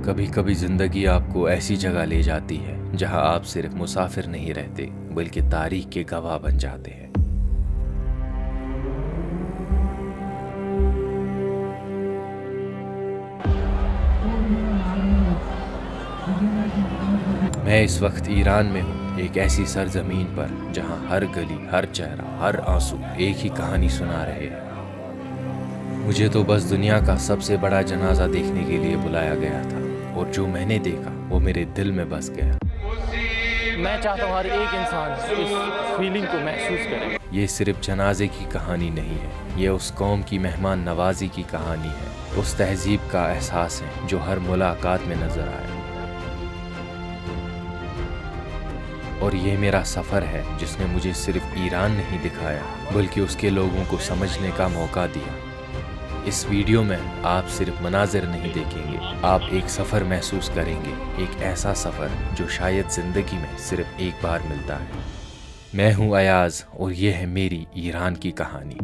कभी कभी ज़िंदगी आपको ऐसी जगह ले जाती है जहां आप सिर्फ मुसाफिर नहीं रहते बल्कि तारीख के गवाह बन जाते हैं। मैं इस वक्त ईरान में हूँ, एक ऐसी सरजमीन पर जहाँ हर गली, हर चेहरा, हर आंसू एक ही कहानी सुना रहे हैं। मुझे तो बस दुनिया का सबसे बड़ा जनाजा देखने के लिए बुलाया गया था और जो मैंने देखा वो मेरे दिल में बस गया। मैं चाहता हूँ हर एक इंसान इस फीलिंग को महसूस करे। ये सिर्फ जनाजे की कहानी नहीं है, ये उस कौम की मेहमान नवाजी की कहानी है, उस तहजीब का एहसास है जो हर मुलाकात में नजर आए। और ये मेरा सफ़र है जिसने मुझे सिर्फ ईरान नहीं दिखाया बल्कि उसके लोगों को समझने का मौका दिया। इस वीडियो में आप सिर्फ मनाजिर नहीं देखेंगे, आप एक सफ़र महसूस करेंगे, एक ऐसा सफ़र जो शायद ज़िंदगी में सिर्फ एक बार मिलता है। मैं हूँ अयाज और ये है मेरी ईरान की कहानी।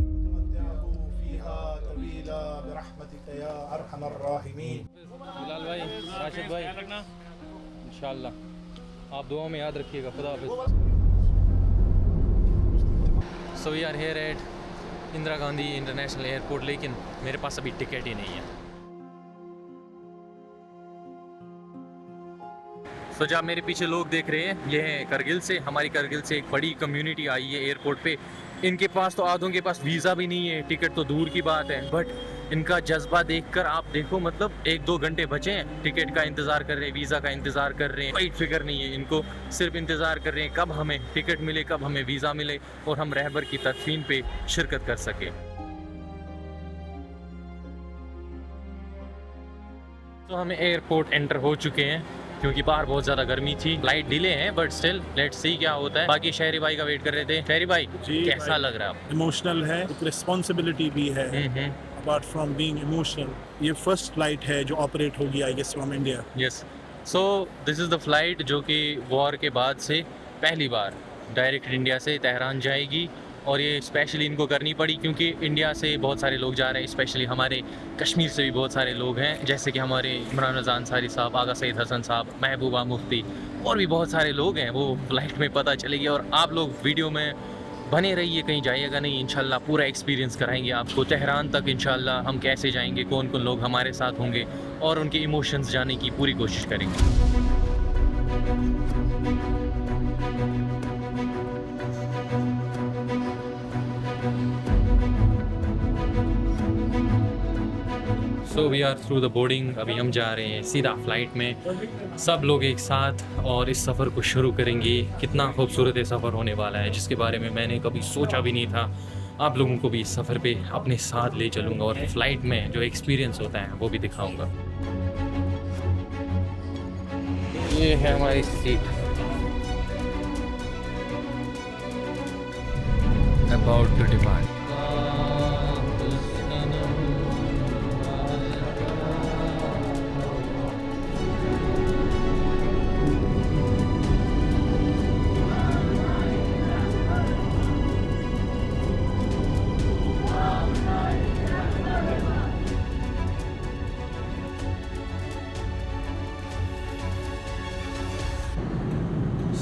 बिलाल भाई, राशिद भाई, इंशाल्लाह आप दुआ में याद रखिएगा। खुदा हाफिज़। So we are here at Indira Gandhi international airport, लेकिन मेरे पास अभी टिकट ही नहीं है। तो जब मेरे पीछे लोग देख रहे हैं, ये हैं करगिल से। हमारी करगिल से एक बड़ी कम्युनिटी आई है एयरपोर्ट पे। इनके पास तो आधों के पास वीज़ा भी नहीं है, टिकट तो दूर की बात है, बट इनका जज्बा देखकर आप देखो, मतलब 1-2 घंटे बचे हैं, टिकट का इंतज़ार कर रहे हैं, वीज़ा का इंतज़ार कर रहे हैं। कोई फिक्र नहीं है इनको, सिर्फ इंतज़ार कर रहे हैं कब हमें टिकट मिले, कब हमें वीज़ा मिले और हम रहबर की तदफीन पे शिरकत कर सके। तो हम एयरपोर्ट एंटर हो चुके हैं क्योंकि बाहर बहुत ज़्यादा गर्मी थी। फ्लाइट डिले है बट स्टिल लेट्स सी क्या होता है। बाकी शहरी भाई का वेट कर रहे थे। शहरी भाई कैसा लग रहा है? इमोशनल है, एक रिस्पॉन्सिबिलिटी भी है। अपार्ट फ्रॉम बीइंग इमोशनल, ये फर्स्ट फ्लाइट है जो ऑपरेट होगी I guess from India. Yes, so this is the flight जो कि वॉर के बाद से पहली बार डायरेक्ट इंडिया से तेहरान जाएगी। और ये स्पेशली इनको करनी पड़ी क्योंकि इंडिया से बहुत सारे लोग जा रहे हैं, स्पेशली हमारे कश्मीर से भी बहुत सारे लोग हैं, जैसे कि हमारे इमरान रज़ा अंसारी साहब, आगा सईद हसन साहब, महबूबा मुफ्ती और भी बहुत सारे लोग हैं। वो फ्लाइट में पता चलेगी और आप लोग वीडियो में बने रहिए, कहीं जाइएगा नहीं। इंशाल्लाह पूरा एक्सपीरियंस कराएंगे आपको तेहरान तक। इंशाल्लाह हम कैसे जाएंगे, कौन कौन लोग हमारे साथ होंगे और उनके इमोशंस जाने की पूरी कोशिश करेंगे। So we are through the boarding. अभी हम जा रहे हैं सीधा फ्लाइट में, सब लोग एक साथ, और इस सफ़र को शुरू करेंगे। कितना खूबसूरत ये सफ़र होने वाला है जिसके बारे में मैंने कभी सोचा भी नहीं था। आप लोगों को भी इस सफ़र पे अपने साथ ले चलूँगा और फ़्लाइट में जो एक्सपीरियंस होता है वो भी दिखाऊँगा। ये है हमारी seat. About to depart.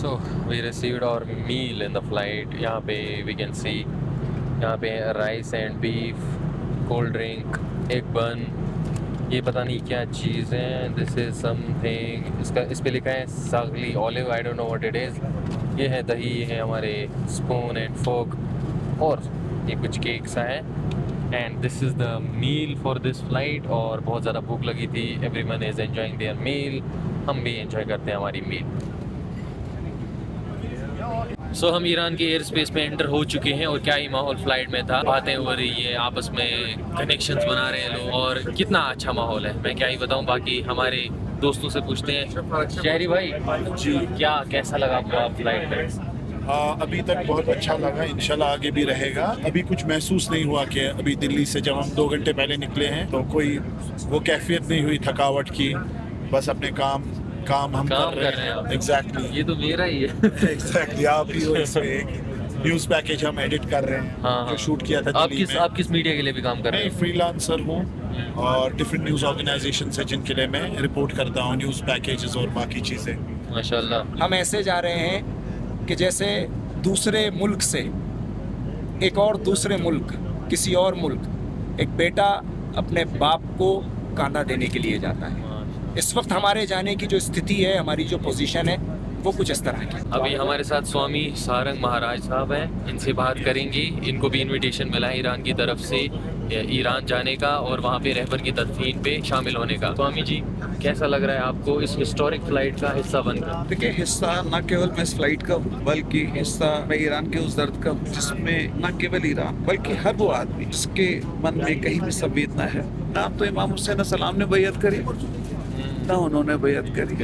So we received our meal in the flight. यहाँ पे we can see यहाँ पे rice and beef, cold drink, एक बन, ये पता नहीं क्या चीज़ है। दिस इज़ समथिंग, इसका इस पे लिखा है सागली olive, I don't know what it is. ये है दही, ये है हमारे स्पून एंड फोक, और ये कुछ केक सा है। And this is the meal for this flight. और बहुत ज़्यादा भूख लगी थी, everyone is enjoying their meal, हम भी एंजॉय करते हैं हमारी मील। सो हम ईरान के एयर स्पेस में एंटर हो चुके हैं और क्या ही माहौल फ्लाइट में था। बातें हो रही है, आपस में कनेक्शंस बना रहे हैं लोग और कितना अच्छा माहौल है, मैं क्या ही बताऊं। बाकी हमारे दोस्तों से पूछते हैं। शहरी भाई जी, क्या कैसा लगा आपको आप फ्लाइट में? अभी तक बहुत अच्छा लगा, इंशाल्लाह आगे भी रहेगा। अभी कुछ महसूस नहीं हुआ कि अभी दिल्ली से जब हम 2 घंटे पहले निकले हैं तो कोई वो कैफियत नहीं हुई थकावट की। बस अपने काम हम काम कर रहे हैं। एग्जैक्टली, ये तो मेरा ही है। एग्जैक्टली, आप भी हो इसमें। एक न्यूज़ पैकेज हम एडिट कर रहे हैं, हाँ, जो शूट किया था आप दिल्ली में। किस मीडिया के लिए भी काम कर रहे मैं हैं? फ्रीलांसर हूँ, और डिफरेंट न्यूज़ ऑर्गेनाइजेशन से जिनके लिए मैं रिपोर्ट करता हूँ, न्यूज़ पैकेजेस और बाकी चीज़ें। माशाल्लाह। हम ऐसे जा रहे हैं कि जैसे दूसरे मुल्क से एक और दूसरे मुल्क, किसी और मुल्क, एक बेटा अपने बाप को कांधा देने के लिए जाता है। इस वक्त हमारे जाने की जो स्थिति है, हमारी जो पोजीशन है, वो कुछ इस तरह की। अभी हमारे साथ स्वामी सारंग महाराज साहब हैं, इनसे बात करेंगे। इनको भी इनविटेशन मिला है ईरान की तरफ से ईरान जाने का और वहाँ पे रहबर की तदफीन पे शामिल होने का। स्वामी जी, कैसा लग रहा है आपको इस हिस्टोरिक फ्लाइट का हिस्सा बनकर? देखिए, हिस्सा न केवल मैं इस फ्लाइट का हूँ, बल्कि हिस्सा मैं ईरान के उस दर्द का हूँ जिसमें न केवल ईरान बल्कि हर वो आदमी जिसके मन में कहीं भी संवेदना है। ना तो इमाम हुसैन सलाम ने बैयत करी, ना उन्होंने बैयत करी।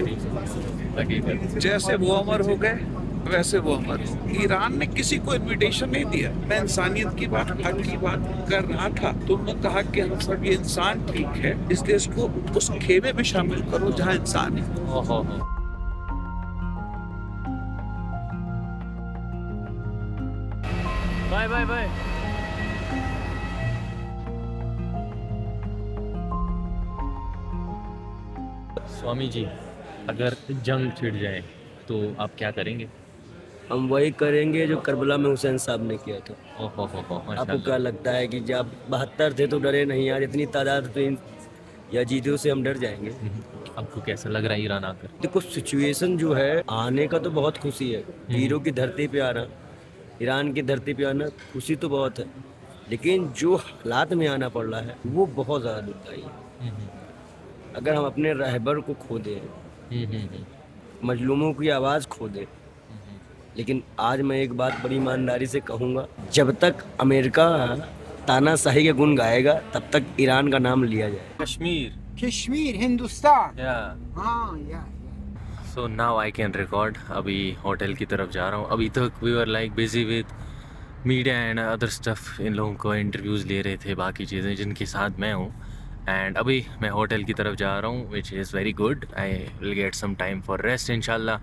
जैसे वो अमर हो गए वैसे वो अमर हो। ईरान ने किसी को इनविटेशन नहीं दिया। मैं इंसानियत की बात, हक की बात कर रहा था तो उन्होंने कहा कि हम सब ये इंसान ठीक है, इसलिए इसको उस खेमे में शामिल करो जहाँ इंसान है। ओहो। Bye bye bye. स्वामी जी, अगर जंग छिड़ जाए तो आप क्या करेंगे? हम वही करेंगे जो करबला में हुसैन साहब ने किया था। ओहो आपको माशाल्लाह। क्या लगता है कि जब 72 थे तो डरे नहीं, यार इतनी तादाद तो यजीदियों से हम डर जाएंगे? आपको कैसा लग रहा है ईरान आकर? देखो, सिचुएशन जो है, आने का तो बहुत खुशी है, हीरो की धरती पे आना, ईरान की धरती पे आना, खुशी तो बहुत है, लेकिन जो हालात में आना पड़ रहा है वो बहुत ज़्यादा दुखदाई है। अगर हम अपने रहबर को खो दें, मजलूमों की आवाज़ खो दें, लेकिन आज मैं एक बात बड़ी ईमानदारी से कहूँगा, जब तक अमेरिका तानाशाही के गुण गाएगा तब तक ईरान का नाम लिया जाए। कश्मीर हिंदुस्तान। Yeah. हाँ या So now I can record. अभी होटल की तरफ जा रहा हूँ। अभी तक we were like busy with media and other stuff. इन लोगों को इंटरव्यूज़ ले रहे थे, बाकी चीज़ें जिनके साथ मैं हूँ। एंड अभी मैं होटल की तरफ जा रहा हूँ, which is very good. I will get some time for rest इंशाल्लाह.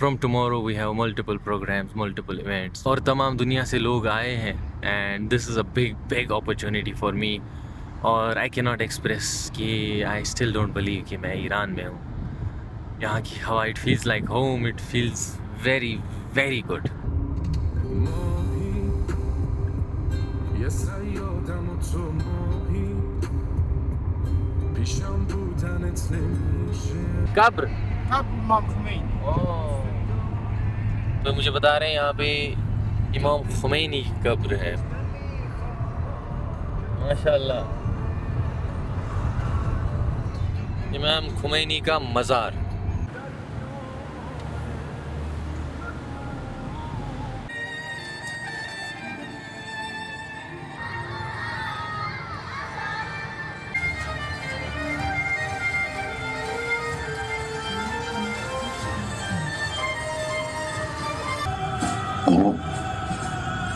From tomorrow we have multiple programs, multiple events. और तमाम दुनिया से लोग आए हैं and this is a big opportunity for me. और I cannot express कि I still don't believe कि मैं ईरान में हूँ। यहाँ की हवा, it feels like home, it feels very very good. कब्र। अब इमाम खुमैनी। तो मुझे बता रहे हैं यहाँ पे इमाम खुमैनी की कब्र है। माशाल्लाह, इमाम खुमैनी का मज़ार।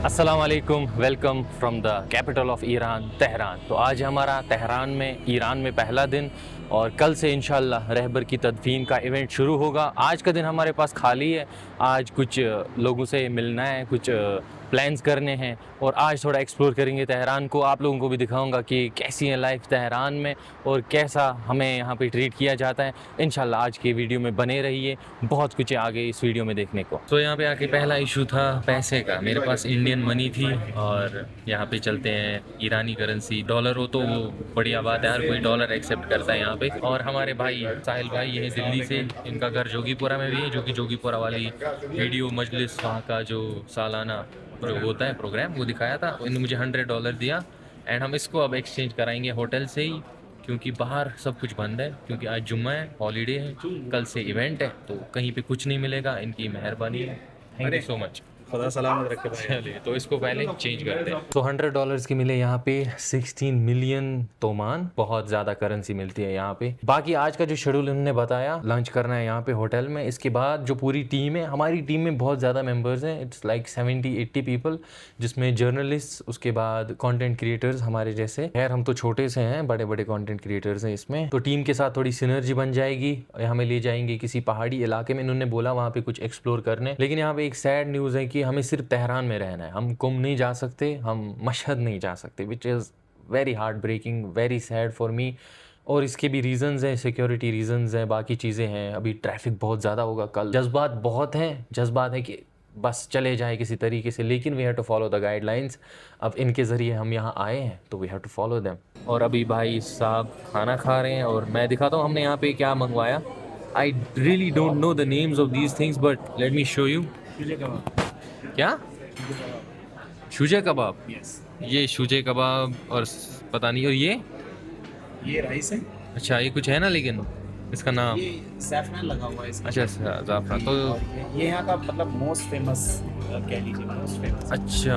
अस्सलाम वालेकुम, welcome from the capital of Iran, Tehran. तो आज हमारा तेहरान में, ईरान में पहला दिन और कल से इंशाल्लाह रहबर की तदफीन का इवेंट शुरू होगा। आज का दिन हमारे पास खाली है, आज कुछ लोगों से मिलना है, कुछ प्लान्स करने हैं और आज थोड़ा एक्सप्लोर करेंगे तेहरान को। आप लोगों को भी दिखाऊंगा कि कैसी है लाइफ तेहरान में और कैसा हमें यहाँ पे ट्रीट किया जाता है। इंशाल्लाह आज की वीडियो में बने रहिए, बहुत कुछ है आगे इस वीडियो में देखने को। तो यहाँ पे आके पहला इशू था पैसे का। मेरे पास इंडियन मनी थी और यहाँ पे चलते हैं ईरानी करेंसी। डॉलर हो तो वो बढ़िया बात है, हर कोई डॉलर एक्सेप्ट करता है यहाँ पे। और हमारे भाई साहिल भाई, ये दिल्ली से, इनका घर जोगीपुरा में भी है, जो कि जोगीपुरा वाली वीडियो मजलिस, वहाँ का जो सालाना होता है प्रोग्राम, वो दिखाया था। इन्होंने मुझे $100 दिया एंड हम इसको अब एक्सचेंज कराएंगे होटल से ही, क्योंकि बाहर सब कुछ बंद है, क्योंकि आज जुम्मा है, हॉलीडे है, कल से इवेंट है, तो कहीं पे कुछ नहीं मिलेगा। इनकी मेहरबानी है, थैंक यू सो मच। खुदा सलामत रखे भाई। चलिए तो इसको पहले चेंज करते हैं। तो $100 के मिले यहाँ पे 16 मिलियन तोमान, बहुत ज़्यादा करेंसी मिलती है यहाँ पे। बाकी आज का जो शेड्यूल उन्होंने बताया, लंच करना है यहाँ पे होटल में। इसके बाद जो पूरी टीम है, हमारी टीम में बहुत ज़्यादा मेंबर्स हैं, इट्स लाइक 70-80 पीपल, जिसमें जर्नलिस्ट, उसके बाद कंटेंट क्रिएटर्स हमारे जैसे। खैर हम तो छोटे से हैं, बड़े बड़े कंटेंट क्रिएटर्स हैं इसमें। तो टीम के साथ थोड़ी सिनर्जी बन जाएगी। हमें ले जाएंगे किसी पहाड़ी इलाके में, इन्होंने बोला वहाँ पे कुछ एक्सप्लोर करने। लेकिन यहाँ पे एक सैड न्यूज़ है कि हमें सिर्फ तेहरान में रहना है, हम कुम नहीं जा सकते, हम मशहद नहीं जा सकते, which is very heart breaking, very sad for me. और इसके भी रीज़न्स हैं, सिक्योरिटी रीज़न्स हैं, बाकी चीज़ें हैं। अभी ट्रैफिक बहुत ज़्यादा होगा कल। जज्बात बहुत हैं, जज्बात है कि बस चले जाए किसी तरीके से, लेकिन we have to follow the guidelines. अब इनके ज़रिए हम यहाँ आए हैं तो we have to follow them. और अभी भाई साहब खाना खा रहे हैं और मैं दिखाता हूँ हमने यहाँ पे क्या मंगवाया। I really don't know the names of these things but let me show you. क्या? शुजे कबाब। ये शुजे कबाब और पता नहीं। और ये राइस है। अच्छा ये कुछ है ना, लेकिन इसका नाम ये सैफरन लगा हुआ है इसमें। अच्छा ज़ाफ़रान। तो ये यहाँ का मतलब मोस्ट फेमस कह लीजिए, मोस्ट फेमस। अच्छा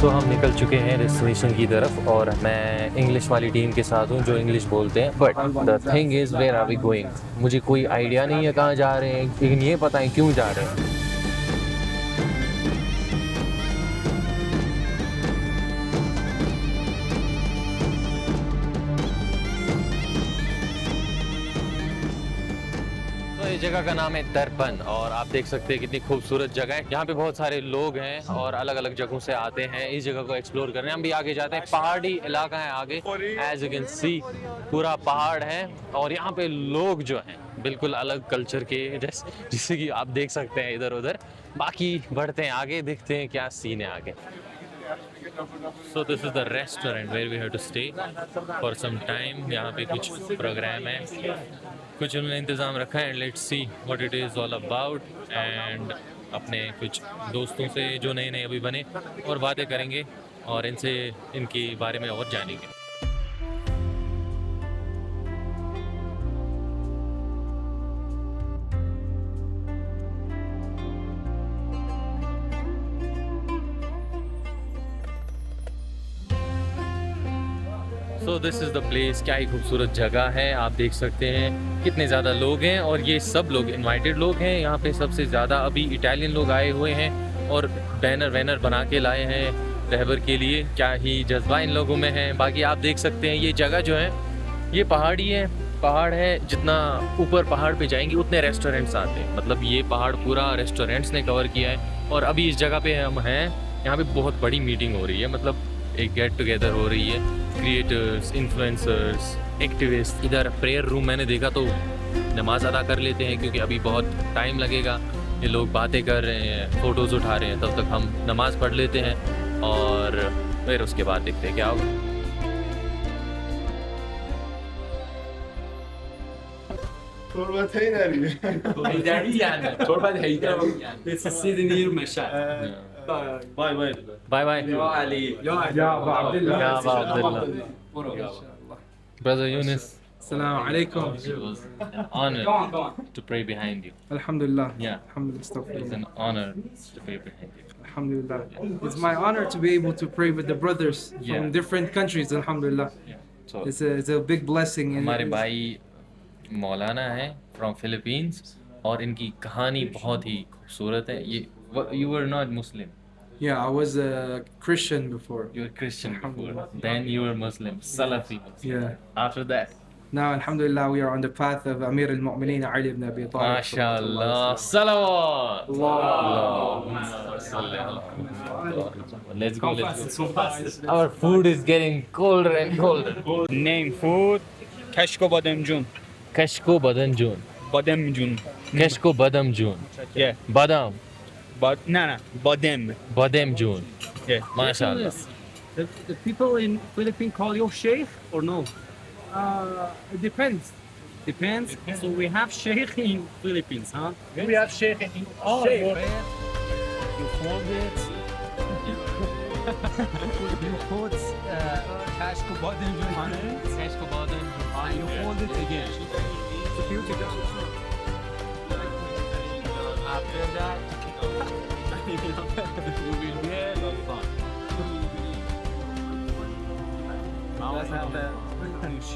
तो हम निकल चुके हैं डेस्टिनेशन की तरफ और मैं इंग्लिश वाली टीम के साथ हूँ जो इंग्लिश बोलते हैं। But the thing is where are we going, मुझे कोई आइडिया नहीं है कहाँ जा रहे हैं, लेकिन ये पता है क्यों जा रहे हैं। जगह का नाम है दर्पण और आप देख सकते हैं कितनी खूबसूरत जगह है। यहाँ पे बहुत सारे लोग हैं और अलग अलग जगहों से आते हैं इस जगह को एक्सप्लोर करने। हम भी आगे जाते हैं, पहाड़ी इलाका है आगे, एज यू कैन सी पूरा पहाड़ है और यहाँ पे लोग जो हैं बिल्कुल अलग कल्चर के, जैसे कि आप देख सकते हैं इधर उधर। बाकी बढ़ते हैं आगे, देखते हैं क्या सीन है आगे। So this is the restaurant where we have to stay for some time। यहाँ पे कुछ प्रोग्राम है, कुछ उन्होंने इंतज़ाम रखा है। Let's see what it is all about. And अपने कुछ दोस्तों से जो नए नए अभी बने और बातें करेंगे और इनसे इनके बारे में और जानेंगे। सो दिस इज़ द प्लेस। क्या ही खूबसूरत जगह है, आप देख सकते हैं कितने ज़्यादा लोग हैं और ये सब लोग इनवाइटेड लोग हैं। यहाँ पे सबसे ज़्यादा अभी इटालियन लोग आए हुए हैं और बैनर वैनर बना के लाए हैं रहबर के लिए। क्या ही जज्बा इन लोगों में है। बाकी आप देख सकते हैं ये जगह जो है ये पहाड़ी है, पहाड़ है, जितना ऊपर पहाड़ पे जाएंगे उतने रेस्टोरेंट्स आते हैं। मतलब ये पहाड़ पूरा रेस्टोरेंट्स ने कवर किया है। और अभी इस जगह पे हम हैं, यहाँ पे बहुत बड़ी मीटिंग हो रही है, मतलब एक गेट टुगेदर हो रही है, क्रिएटर्स, इन्फ्लुएंसर्स, एक्टिविस्ट। इधर प्रेयर रूम मैंने देखा तो नमाज़ अदा कर लेते हैं क्योंकि अभी बहुत टाइम लगेगा। ये लोग बातें कर रहे हैं, फ़ोटोज़ उठा रहे हैं, तब तक हम नमाज़ पढ़ लेते हैं और फिर उसके बाद देखते हैं क्या होगा। Bye bye. Brother Yunus, Assalamu alaikum. it was an honor to pray behind you. Alhamdulillah. Yeah, Alhamdulillah. it's an honor to pray behind you. Alhamdulillah. It's my honor to be able to pray with the brothers Yeah. from different countries. Alhamdulillah. Yeah. So It's a big blessing. And हमारे भाई मौलाना है from Philippines और इनकी कहानी बहुत ही खूबसूरत है। ये you were not Muslim, yeah, I was a Christian before. you were Christian before, then you were Muslim, Salafi Muslim. Yeah. After that, Now, Alhamdulillah, we are on the path of Amir al-Mu'mineen Ali ibn Abi Talib. MashaAllah, salawat. Let's go. Our food is getting colder and colder. Name food Kashko Badam Jun. Kashko Badam Jun. Badam Jun. Kashko Badam Jun. Yeah. Badam. No. Badem. Badam Jun. Yeah. MashaAllah. The people in Philippines call you Sheikh or no? It depends. Depends. So we have Sheikh in Philippines, huh? We have Sheikh in Oh, you fold it. You put Kashko Bademjun on it. Kashko Bademjun. And you fold it again. It's beautiful. After that, you will be a lot of fun. Let's have the finish.